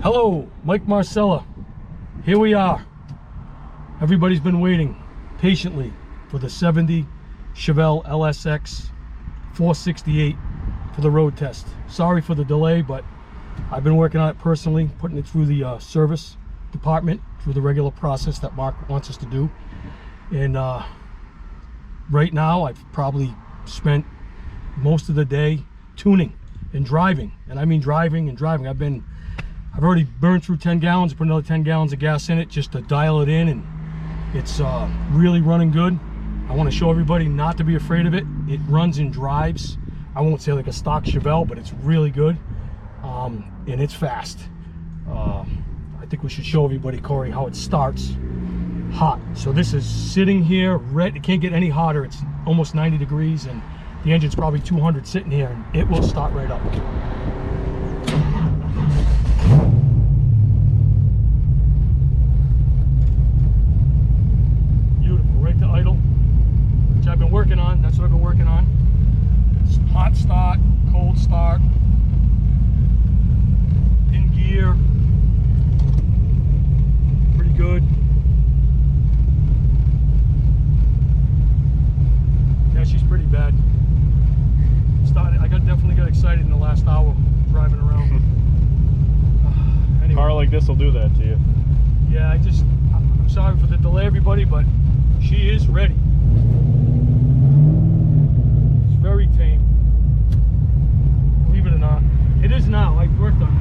Hello, Mike Marcella. Here we are. Everybody's been waiting patiently for the 70 Chevelle LSX 468 for the road test. Sorry for the delay, but I've been working on it personally, putting it through the service department, through the regular process that Mark wants us to do. And right now, I've probably spent most of the day tuning and driving. And I mean driving and driving. I've already burned through 10 gallons, put another 10 gallons of gas in it just to dial it in, and it's really running good. I want to show everybody not to be afraid of it. It runs and drives. I won't say like a stock Chevelle, but it's really good, and it's fast. I think we should show everybody, Corey, how it starts hot. So this is sitting here, red. It can't get any hotter. It's almost 90 degrees, and the engine's probably 200 sitting here, and it will start right up. I've been working on. That's what I've been working on. Hot start, cold start, in gear, pretty good. Yeah, she's pretty bad. I definitely got excited in the last hour driving around. Anyway. A car like this will do that to you. Yeah, I'm sorry for the delay, everybody, but she is ready. Very tame. Believe it or not. It is now. I've worked on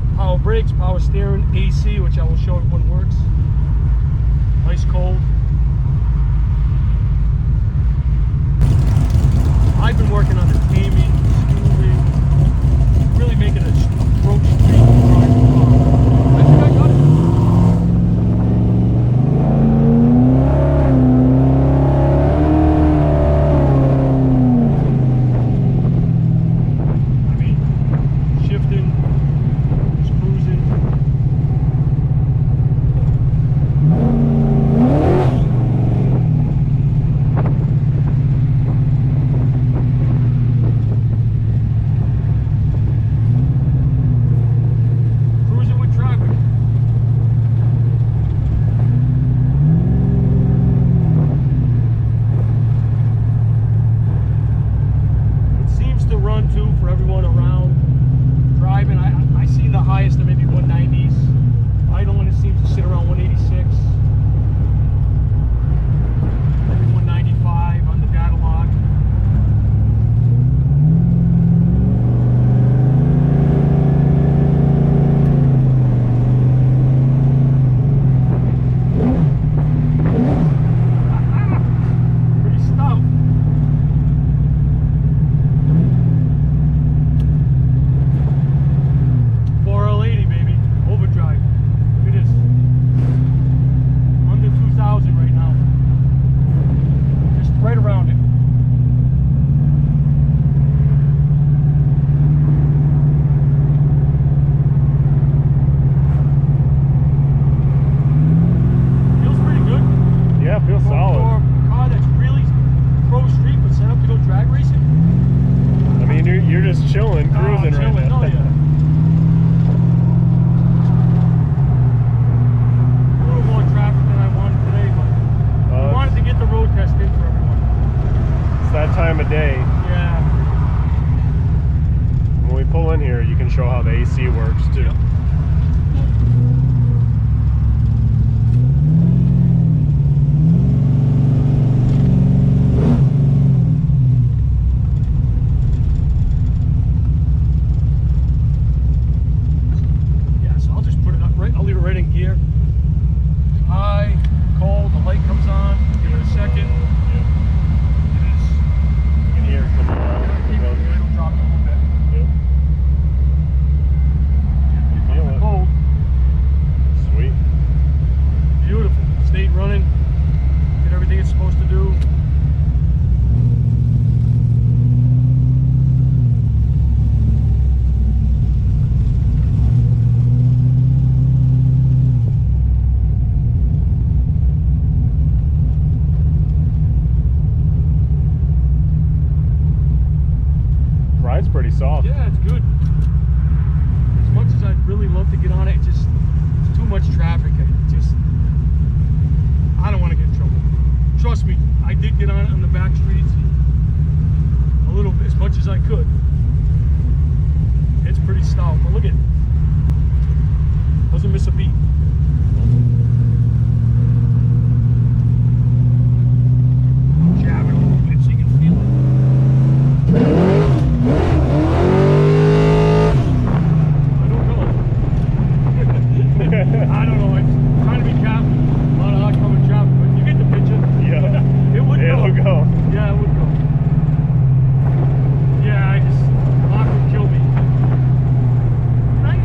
that. Power brakes, power steering, AC, which I will show everyone works. Nice cold. I've been working on the taming, schooling, really making it a approach street drive car. I think I got it. For everyone around driving, I seen the highest of maybe 190s. Idling, it seems to sit around 186, maybe 195 on the data log. Pretty stout. Right around it. Feels pretty good. Yeah, feels solid. For a car that's really pro street but set up to go drag racing. I mean, you're just chilling, cruising right now. Oh, yeah. A little more traffic than I wanted today, but I wanted to get the road test in for everyone. It's that time of day. Yeah. When we pull in here, you can show how the AC works too. Yep. Yeah, so I'll just put it up right. I'll leave it right in gear. High, cold, the light comes on. Give it a second. Here, come on. It'll drop a little bit. Yep. Feel it. maxed out, but look at it. Doesn't miss a beat. Jab it a little bit so you can feel it. I don't know. I'm trying to be careful. A lot of oncoming traffic, but you get the picture. Yeah. It would It'll go. Yeah, it would go. Yeah, Mark would kill me.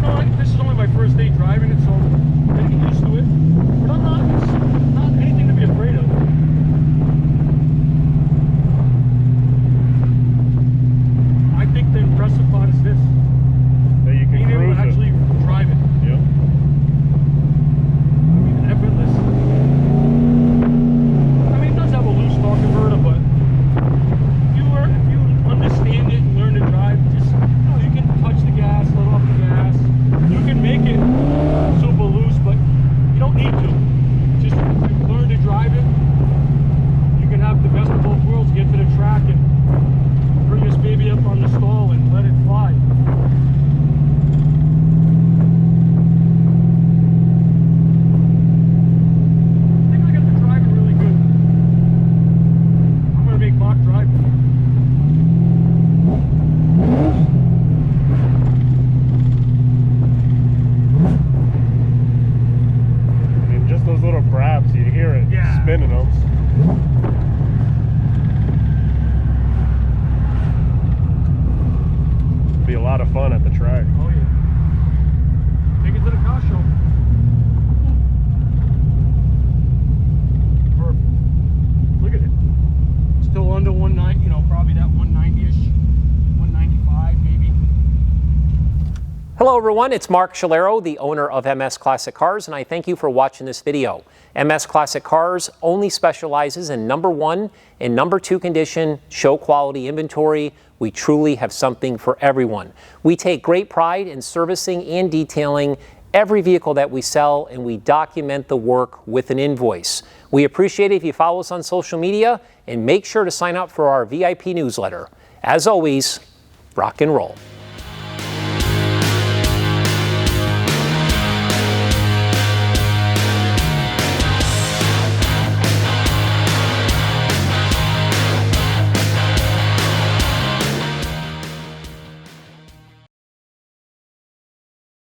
And this is only my first day driving it, so I'm getting used to it. But I'm not, it's not anything to be afraid of. I think the impressive part is this. That you can Being able cruise to actually drive it. Yep. Effortless. I mean, it does have a loose torque converter, but if you understand it and learn to drive, just you can touch the gas, let off the gas. You can make it super loose, but you don't need to. Just if you learn to drive it, you can have the best of both worlds. Get to the track and bring this baby up on the stall and let it fly. Spinning them. Be a lot of fun at the track. Oh yeah. Take it to the car show. Perfect. Look at it. Still under 190, probably that 190-ish, 195 maybe. Hello everyone, it's Mark Scholero, the owner of MS Classic Cars, and I thank you for watching this video. MS Classic Cars only specializes in number 1 and number 2 condition, show quality inventory. We truly have something for everyone. We take great pride in servicing and detailing every vehicle that we sell, and we document the work with an invoice. We appreciate it if you follow us on social media, and make sure to sign up for our VIP newsletter. As always, rock and roll.